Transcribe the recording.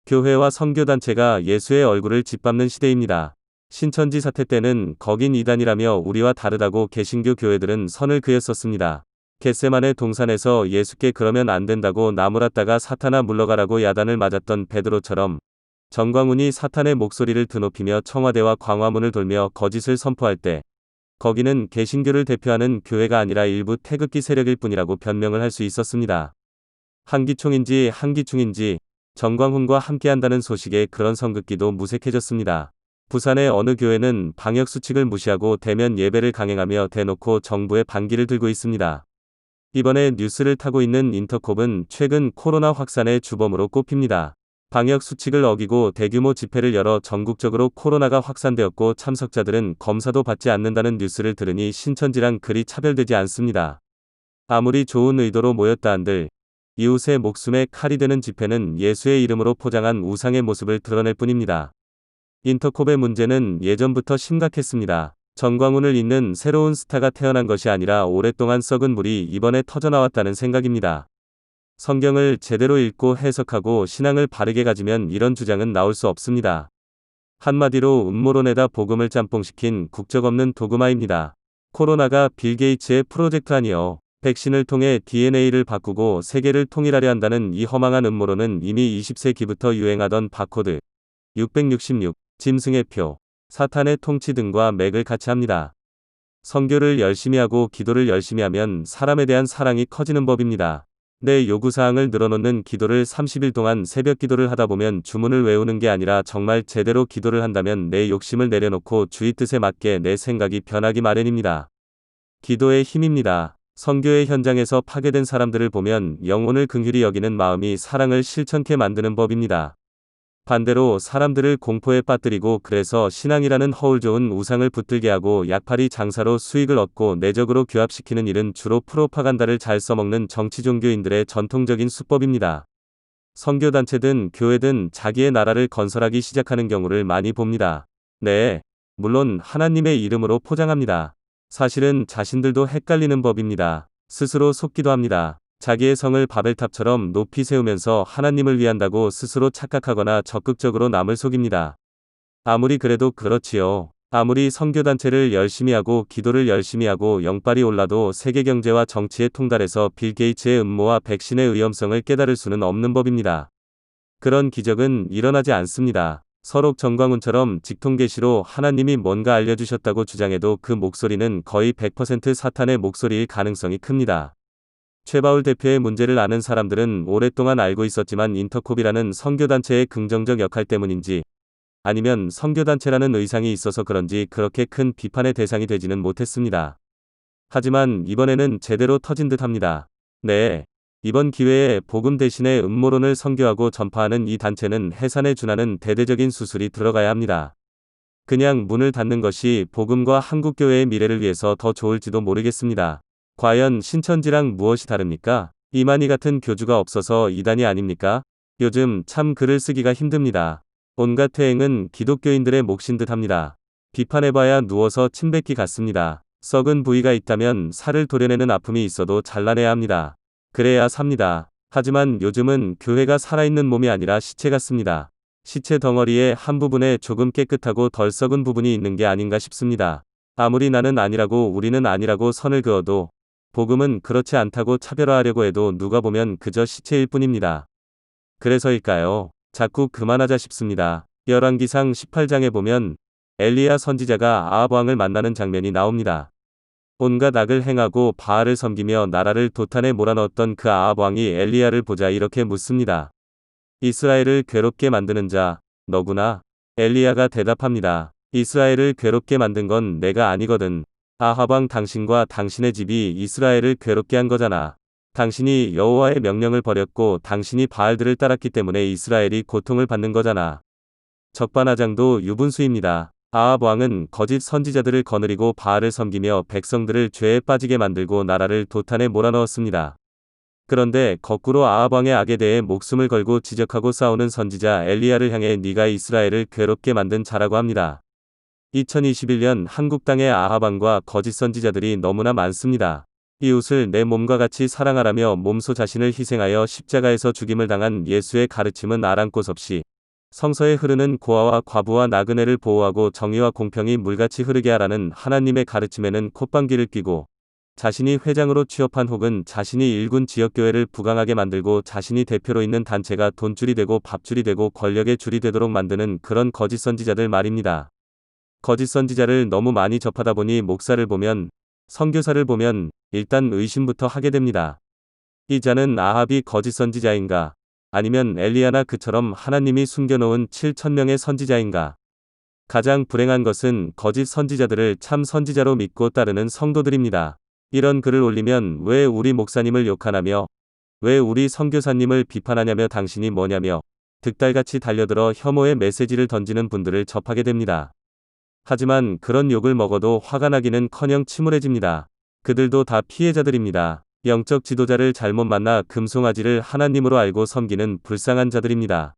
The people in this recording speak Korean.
교회와 선교단체가 예수의 얼굴을 짓밟는 시대입니다. 신천지 사태 때는 거긴 이단이라며 우리와 다르다고 개신교 교회들은 선을 그였었습니다. 겟세마네 동산에서 예수께 그러면 안 된다고 나무랐다가 사탄아 물러가라고 야단을 맞았던 베드로처럼 정광훈이 사탄의 목소리를 드높이며 청와대와 광화문을 돌며 거짓을 선포할 때 거기는 개신교를 대표하는 교회가 아니라 일부 태극기 세력일 뿐이라고 변명을 할 수 있었습니다. 한기총인지 한기충인지 정광훈과 함께한다는 소식에 그런 선긋기도 무색해졌습니다. 부산의 어느 교회는 방역수칙을 무시하고 대면 예배를 강행하며 대놓고 정부의 반기를 들고 있습니다. 이번에 뉴스를 타고 있는 인터콥은 최근 코로나 확산의 주범으로 꼽힙니다. 방역수칙을 어기고 대규모 집회를 열어 전국적으로 코로나가 확산되었고 참석자들은 검사도 받지 않는다는 뉴스를 들으니 신천지랑 그리 차별되지 않습니다. 아무리 좋은 의도로 모였다 한들 이웃의 목숨에 칼이 되는 집회는 예수의 이름으로 포장한 우상의 모습을 드러낼 뿐입니다. 인터콥의 문제는 예전부터 심각했습니다. 정광훈을 잇는 새로운 스타가 태어난 것이 아니라 오랫동안 썩은 물이 이번에 터져나왔다는 생각입니다. 성경을 제대로 읽고 해석하고 신앙을 바르게 가지면 이런 주장은 나올 수 없습니다. 한마디로 음모론에다 복음을 짬뽕시킨 국적 없는 도그마입니다. 코로나가 빌 게이츠의 프로젝트 아니요. 백신을 통해 DNA를 바꾸고 세계를 통일하려 한다는 이 허망한 음모론은 이미 20세기부터 유행하던 바코드, 666, 짐승의 표, 사탄의 통치 등과 맥을 같이 합니다. 선교를 열심히 하고 기도를 열심히 하면 사람에 대한 사랑이 커지는 법입니다. 내 요구사항을 늘어놓는 기도를 30일 동안 새벽 기도를 하다 보면 주문을 외우는 게 아니라 정말 제대로 기도를 한다면 내 욕심을 내려놓고 주의 뜻에 맞게 내 생각이 변하기 마련입니다. 기도의 힘입니다. 선교의 현장에서 파괴된 사람들을 보면 영혼을 긍휼히 여기는 마음이 사랑을 실천케 만드는 법입니다. 반대로 사람들을 공포에 빠뜨리고 그래서 신앙이라는 허울 좋은 우상을 붙들게 하고 약팔이 장사로 수익을 얻고 내적으로 규합시키는 일은 주로 프로파간다를 잘 써먹는 정치 종교인들의 전통적인 수법입니다. 선교단체든 교회든 자기의 나라를 건설하기 시작하는 경우를 많이 봅니다. 네, 물론 하나님의 이름으로 포장합니다. 사실은 자신들도 헷갈리는 법입니다. 스스로 속기도 합니다. 자기의 성을 바벨탑처럼 높이 세우면서 하나님을 위한다고 스스로 착각하거나 적극적으로 남을 속입니다. 아무리 그래도 그렇지요. 아무리 선교단체를 열심히 하고 기도를 열심히 하고 영빨이 올라도 세계경제와 정치에 통달해서 빌 게이츠의 음모와 백신의 위험성을 깨달을 수는 없는 법입니다. 그런 기적은 일어나지 않습니다. 서록 정광훈처럼 직통계시로 하나님이 뭔가 알려주셨다고 주장해도 그 목소리는 거의 100% 사탄의 목소리일 가능성이 큽니다. 최바울 대표의 문제를 아는 사람들은 오랫동안 알고 있었지만 인터콥이라는 선교단체의 긍정적 역할 때문인지 아니면 선교단체라는 의상이 있어서 그런지 그렇게 큰 비판의 대상이 되지는 못했습니다. 하지만 이번에는 제대로 터진 듯합니다. 네. 이번 기회에 복음 대신에 음모론을 선교하고 전파하는 이 단체는 해산에 준하는 대대적인 수술이 들어가야 합니다. 그냥 문을 닫는 것이 복음과 한국교회의 미래를 위해서 더 좋을지도 모르겠습니다. 과연 신천지랑 무엇이 다릅니까? 이만희 같은 교주가 없어서 이단이 아닙니까? 요즘 참 글을 쓰기가 힘듭니다. 온갖 퇴행은 기독교인들의 몫인 듯합니다. 비판해봐야 누워서 침 뱉기 같습니다. 썩은 부위가 있다면 살을 도려내는 아픔이 있어도 잘라내야 합니다. 그래야 삽니다. 하지만 요즘은 교회가 살아있는 몸이 아니라 시체 같습니다. 시체 덩어리의 한 부분에 조금 깨끗하고 덜 썩은 부분이 있는 게 아닌가 싶습니다. 아무리 나는 아니라고 우리는 아니라고 선을 그어도 복음은 그렇지 않다고 차별화하려고 해도 누가 보면 그저 시체일 뿐입니다. 그래서일까요? 자꾸 그만하자 싶습니다. 열왕기상 18장에 보면 엘리야 선지자가 아합 왕을 만나는 장면이 나옵니다. 온갖 악을 행하고 바알을 섬기며 나라를 도탄에 몰아넣었던 그 아합 왕이 엘리야를 보자 이렇게 묻습니다. 이스라엘을 괴롭게 만드는 자, 너구나. 엘리야가 대답합니다. 이스라엘을 괴롭게 만든 건 내가 아니거든. 아합 왕 당신과 당신의 집이 이스라엘을 괴롭게 한 거잖아. 당신이 여호와의 명령을 버렸고 당신이 바알들을 따랐기 때문에 이스라엘이 고통을 받는 거잖아. 적반하장도 유분수입니다. 아합 왕은 거짓 선지자들을 거느리고 바알을 섬기며 백성들을 죄에 빠지게 만들고 나라를 도탄에 몰아넣었습니다. 그런데 거꾸로 아합 왕의 악에 대해 목숨을 걸고 지적하고 싸우는 선지자 엘리야를 향해 네가 이스라엘을 괴롭게 만든 자라고 합니다. 2021년 한국 땅의 아합 왕과 거짓 선지자들이 너무나 많습니다. 이웃을 내 몸과 같이 사랑하라며 몸소 자신을 희생하여 십자가에서 죽임을 당한 예수의 가르침은 아랑곳 없이 성서에 흐르는 고아와 과부와 나그네를 보호하고 정의와 공평이 물같이 흐르게 하라는 하나님의 가르침에는 콧방귀를 뀌고 자신이 회장으로 취업한 혹은 자신이 일군 지역교회를 부강하게 만들고 자신이 대표로 있는 단체가 돈줄이 되고 밥줄이 되고 권력의 줄이 되도록 만드는 그런 거짓 선지자들 말입니다. 거짓 선지자를 너무 많이 접하다 보니 목사를 보면, 선교사를 보면 일단 의심부터 하게 됩니다. 이 자는 아합이 거짓 선지자인가? 아니면 엘리야나 그처럼 하나님이 숨겨놓은 7,000명의 선지자인가? 가장 불행한 것은 거짓 선지자들을 참 선지자로 믿고 따르는 성도들입니다. 이런 글을 올리면 왜 우리 목사님을 욕하냐며, 왜 우리 선교사님을 비판하냐며 당신이 뭐냐며 득달같이 달려들어 혐오의 메시지를 던지는 분들을 접하게 됩니다. 하지만 그런 욕을 먹어도 화가 나기는커녕 침울해집니다. 그들도 다 피해자들입니다. 영적 지도자를 잘못 만나 금송아지를 하나님으로 알고 섬기는 불쌍한 자들입니다.